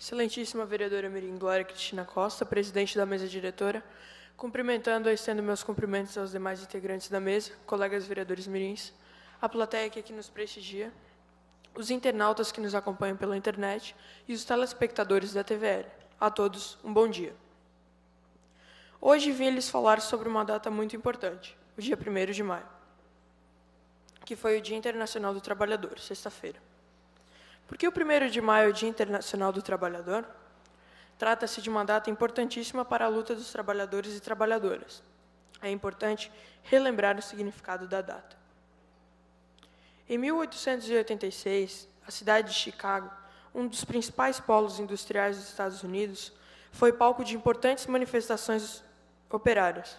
Excelentíssima vereadora Mirim Glória Cristina Costa, presidente da mesa diretora, cumprimentando e estendo meus cumprimentos aos demais integrantes da mesa, colegas vereadores mirins, a plateia que aqui nos prestigia, os internautas que nos acompanham pela internet e os telespectadores da TVL. A todos, um bom dia. Hoje vim lhes falar sobre uma data muito importante, o dia 1º de maio, que foi o Dia Internacional do Trabalhador, sexta-feira. Por que o 1º de maio é o Dia Internacional do Trabalhador? Trata-se de uma data importantíssima para a luta dos trabalhadores e trabalhadoras. É importante relembrar o significado da data. Em 1886, a cidade de Chicago, um dos principais polos industriais dos Estados Unidos, foi palco de importantes manifestações operárias.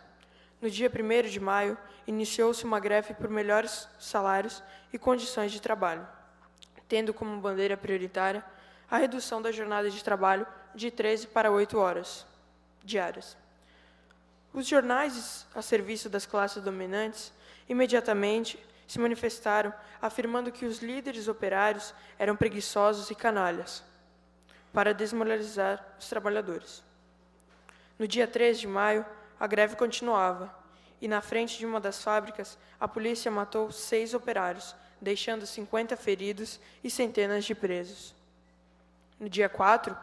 No dia 1º de maio, iniciou-se uma greve por melhores salários e condições de trabalho, tendo como bandeira prioritária a redução da jornada de trabalho de 13 para 8 horas diárias. Os jornais a serviço das classes dominantes imediatamente se manifestaram afirmando que os líderes operários eram preguiçosos e canalhas, para desmoralizar os trabalhadores. No dia 3 de maio, a greve continuava, e na frente de uma das fábricas, a polícia matou 6 operários, deixando 50 feridos e centenas de presos. No dia 4,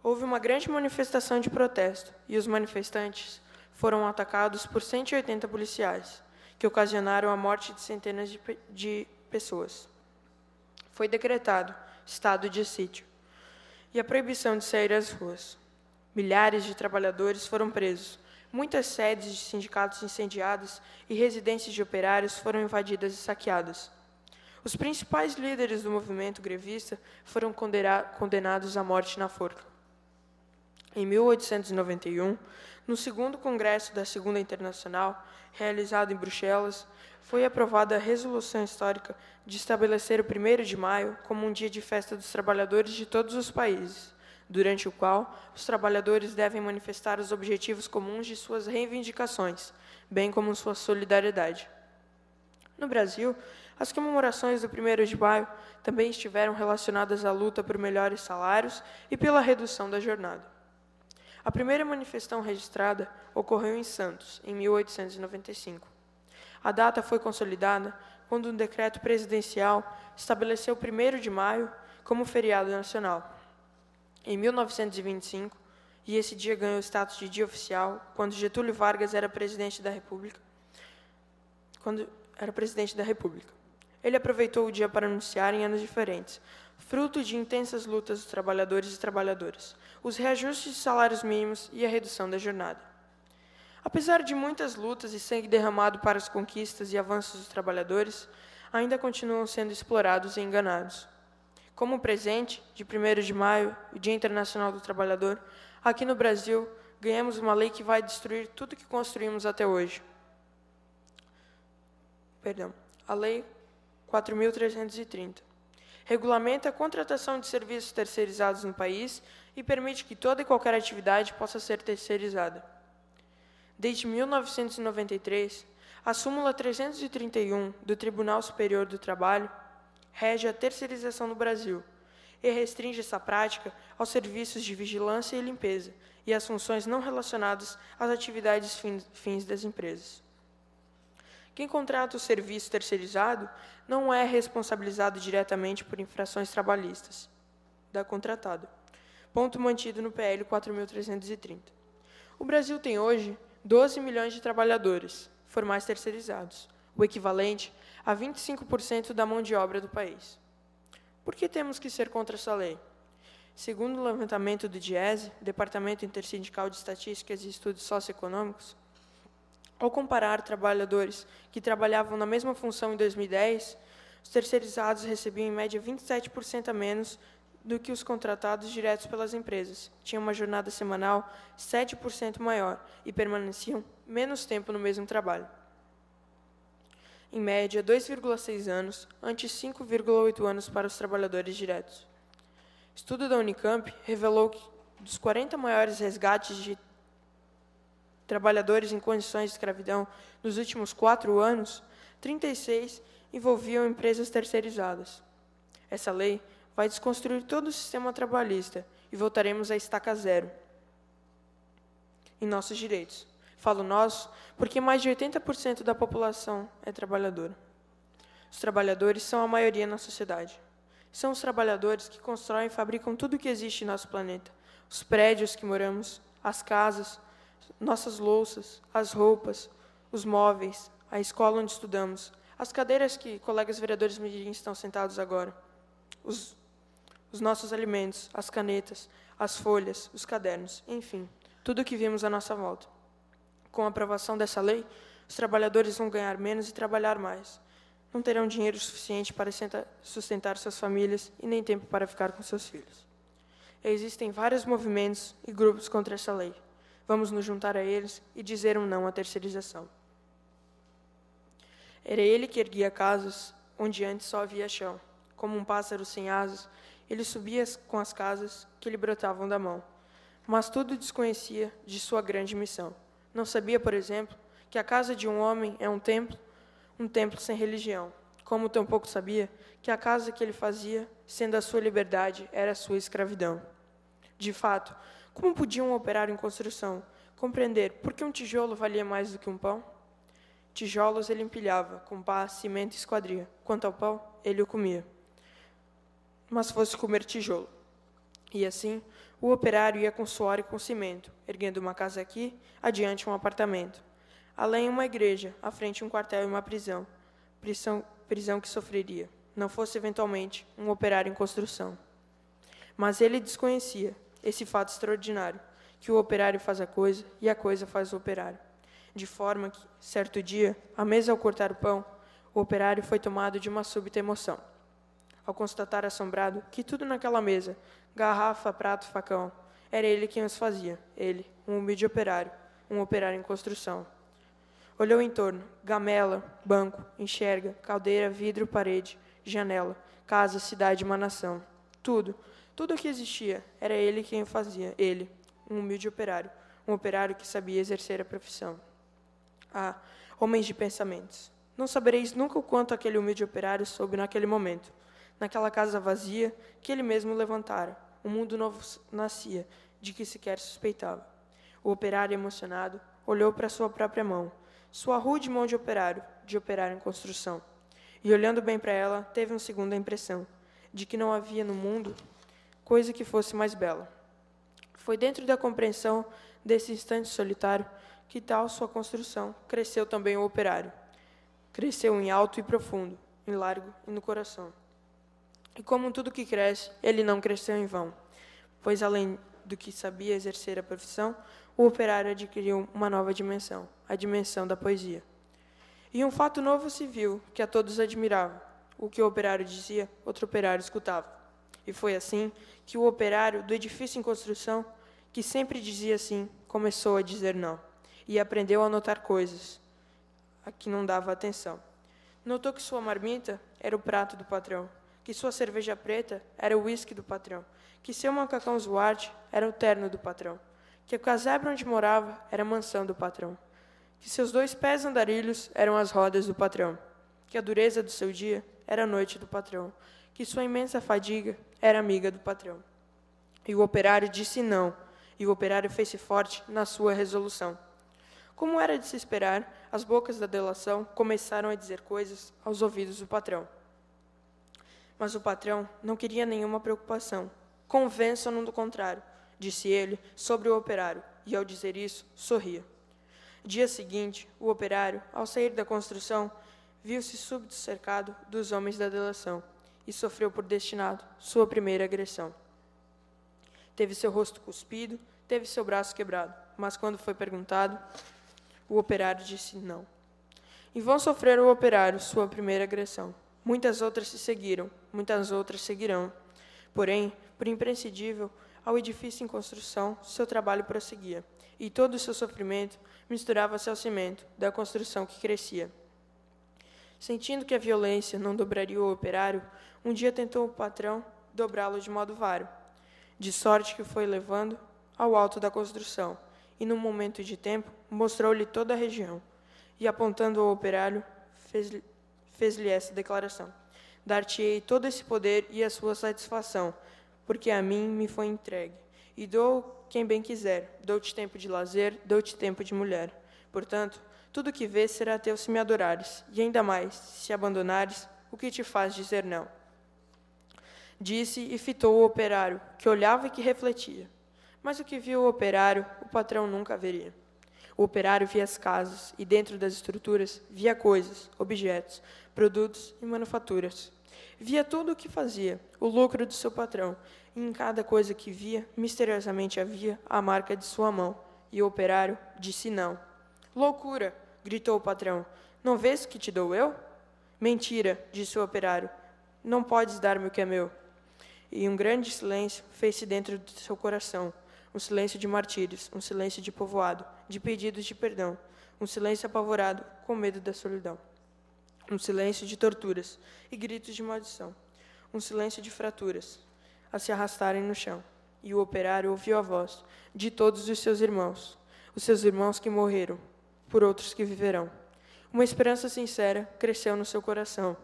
houve uma grande manifestação de protesto, e os manifestantes foram atacados por 180 policiais, que ocasionaram a morte de centenas de pessoas. Foi decretado estado de sítio e a proibição de sair às ruas. Milhares de trabalhadores foram presos, muitas sedes de sindicatos incendiadas e residências de operários foram invadidas e saqueadas. Os principais líderes do movimento grevista foram condenados à morte na forca. Em 1891, no segundo Congresso da Segunda Internacional, realizado em Bruxelas, foi aprovada a resolução histórica de estabelecer o 1º de maio como um dia de festa dos trabalhadores de todos os países, durante o qual os trabalhadores devem manifestar os objetivos comuns de suas reivindicações, bem como sua solidariedade. No Brasil, as comemorações do 1º de maio também estiveram relacionadas à luta por melhores salários e pela redução da jornada. A primeira manifestação registrada ocorreu em Santos, em 1895. A data foi consolidada quando um decreto presidencial estabeleceu o 1º de maio como feriado nacional. Em 1925, e esse dia ganhou status de dia oficial quando Getúlio Vargas era presidente da República. Ele aproveitou o dia para anunciar em anos diferentes, fruto de intensas lutas dos trabalhadores e trabalhadoras, os reajustes de salários mínimos e a redução da jornada. Apesar de muitas lutas e sangue derramado para as conquistas e avanços dos trabalhadores, ainda continuam sendo explorados e enganados. Como presente de 1º de maio, o Dia Internacional do Trabalhador, aqui no Brasil, ganhamos uma lei que vai destruir tudo que construímos até hoje. A Lei 4.330. Regulamenta a contratação de serviços terceirizados no país e permite que toda e qualquer atividade possa ser terceirizada. Desde 1993, a súmula 331 do Tribunal Superior do Trabalho rege a terceirização no Brasil e restringe essa prática aos serviços de vigilância e limpeza e às funções não relacionadas às atividades fins das empresas. Quem contrata o serviço terceirizado não é responsabilizado diretamente por infrações trabalhistas da contratada, ponto mantido no PL 4.330. O Brasil tem hoje 12 milhões de trabalhadores formais terceirizados, o equivalente a 25% da mão de obra do país. Por que temos que ser contra essa lei? Segundo o levantamento do DIESE, Departamento Intersindical de Estatísticas e Estudos Socioeconômicos, ao comparar trabalhadores que trabalhavam na mesma função em 2010, os terceirizados recebiam em média 27% a menos do que os contratados diretos pelas empresas. Tinham uma jornada semanal 7% maior e permaneciam menos tempo no mesmo trabalho. Em média, 2,6 anos, ante 5,8 anos para os trabalhadores diretos. Estudo da Unicamp revelou que dos 40 maiores resgates de trabalhadores em condições de escravidão nos últimos 4 anos, 36 envolviam empresas terceirizadas. Essa lei vai desconstruir todo o sistema trabalhista e voltaremos à estaca zero em nossos direitos. Falo nós porque mais de 80% da população é trabalhadora. Os trabalhadores são a maioria na sociedade. São os trabalhadores que constroem e fabricam tudo o que existe em nosso planeta. Os prédios que moramos, as casas, nossas louças, as roupas, os móveis, a escola onde estudamos, as cadeiras que colegas vereadores mirins estão sentados agora, os nossos alimentos, as canetas, as folhas, os cadernos, enfim, tudo o que vimos à nossa volta. Com a aprovação dessa lei, os trabalhadores vão ganhar menos e trabalhar mais. Não terão dinheiro suficiente para sustentar suas famílias e nem tempo para ficar com seus filhos. Existem vários movimentos e grupos contra essa lei. Vamos nos juntar a eles e dizer um não à terceirização. Era ele que erguia casas onde antes só havia chão. Como um pássaro sem asas, ele subia com as casas que lhe brotavam da mão. Mas tudo desconhecia de sua grande missão. Não sabia, por exemplo, que a casa de um homem é um templo sem religião. Como tampouco sabia que a casa que ele fazia, sendo a sua liberdade, era a sua escravidão. De fato, como podia um operário em construção compreender por que um tijolo valia mais do que um pão? Tijolos ele empilhava, com pá, cimento e esquadria. Quanto ao pão, ele o comia. Mas fosse comer tijolo. E assim, o operário ia com suor e com cimento, erguendo uma casa aqui, adiante um apartamento. Além uma igreja, à frente um quartel e uma prisão. Prisão que sofreria, não fosse eventualmente um operário em construção. Mas ele desconhecia esse fato extraordinário, que o operário faz a coisa e a coisa faz o operário. De forma que, certo dia, à mesa ao cortar o pão, o operário foi tomado de uma súbita emoção. Ao constatar assombrado que tudo naquela mesa, garrafa, prato, facão, era ele quem os fazia, ele, um humilde operário, um operário em construção. Olhou em torno, gamela, banco, enxerga, caldeira, vidro, parede, janela, casa, cidade, uma nação. Tudo o que existia, era ele quem o fazia, ele, um humilde operário, um operário que sabia exercer a profissão. Ah, homens de pensamentos, não sabereis nunca o quanto aquele humilde operário soube naquele momento. Naquela casa vazia que ele mesmo levantara, um mundo novo nascia, de que sequer suspeitava. O operário, emocionado, olhou para sua própria mão, sua rude mão de operário em construção. E, olhando bem para ela, teve uma segunda impressão, de que não havia no mundo coisa que fosse mais bela. Foi dentro da compreensão desse instante solitário que tal sua construção cresceu também o operário. Cresceu em alto e profundo, em largo e no coração. E como tudo que cresce, ele não cresceu em vão, pois além do que sabia exercer a profissão, o operário adquiriu uma nova dimensão, a dimensão da poesia. E um fato novo se viu, que a todos admirava. O que o operário dizia, outro operário escutava. E foi assim que o operário do edifício em construção, que sempre dizia sim, começou a dizer não, e aprendeu a notar coisas a que não dava atenção. Notou que sua marmita era o prato do patrão, que sua cerveja preta era o uísque do patrão, que seu macacão zoarte era o terno do patrão, que a casebre onde morava era a mansão do patrão, que seus 2 pés andarilhos eram as rodas do patrão, que a dureza do seu dia era a noite do patrão, que sua imensa fadiga era amiga do patrão. E o operário disse não, e o operário fez-se forte na sua resolução. Como era de se esperar, as bocas da delação começaram a dizer coisas aos ouvidos do patrão. Mas o patrão não queria nenhuma preocupação. Convençam-no do contrário, disse ele sobre o operário, e ao dizer isso, sorria. Dia seguinte, o operário, ao sair da construção, viu-se súbito cercado dos homens da delação e sofreu por destinado sua primeira agressão. Teve seu rosto cuspido, teve seu braço quebrado, mas quando foi perguntado, o operário disse não. Em vão sofreu o operário sua primeira agressão. Muitas outras se seguiram, muitas outras seguirão. Porém, por imprescindível, ao edifício em construção, seu trabalho prosseguia, e todo o seu sofrimento misturava-se ao cimento da construção que crescia. Sentindo que a violência não dobraria o operário, um dia tentou o patrão dobrá-lo de modo vário, de sorte que foi levando ao alto da construção, e num momento de tempo mostrou-lhe toda a região, e apontando ao operário, fez-lhe essa declaração: dar-te-ei todo esse poder e a sua satisfação, porque a mim me foi entregue. E dou quem bem quiser, dou-te tempo de lazer, dou-te tempo de mulher. Portanto, tudo o que vês será teu se me adorares, e ainda mais, se abandonares, o que te faz dizer não? Disse e fitou o operário, que olhava e que refletia. Mas o que viu o operário, o patrão nunca veria. O operário via as casas, e dentro das estruturas via coisas, objetos, produtos e manufaturas. Via tudo o que fazia, o lucro do seu patrão, e em cada coisa que via, misteriosamente havia a marca de sua mão. E o operário disse não. Loucura! Gritou o patrão. Não vês que te dou eu? Mentira! Disse o operário. Não podes dar-me o que é meu. E um grande silêncio fez-se dentro do seu coração. Um silêncio de martírios, um silêncio de povoado, de pedidos de perdão. Um silêncio apavorado, com medo da solidão. Um silêncio de torturas e gritos de maldição. Um silêncio de fraturas a se arrastarem no chão. E o operário ouviu a voz de todos os seus irmãos que morreram, por outros que viverão. Uma esperança sincera cresceu no seu coração,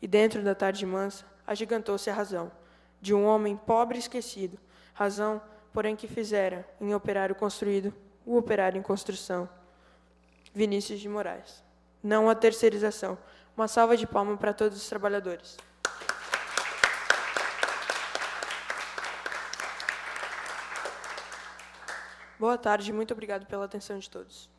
e dentro da tarde mansa agigantou-se a razão de um homem pobre e esquecido, razão, porém, que fizera, em operário construído, o operário em construção. Vinícius de Moraes. Não a terceirização. Uma salva de palmas para todos os trabalhadores. Boa tarde, muito obrigado pela atenção de todos.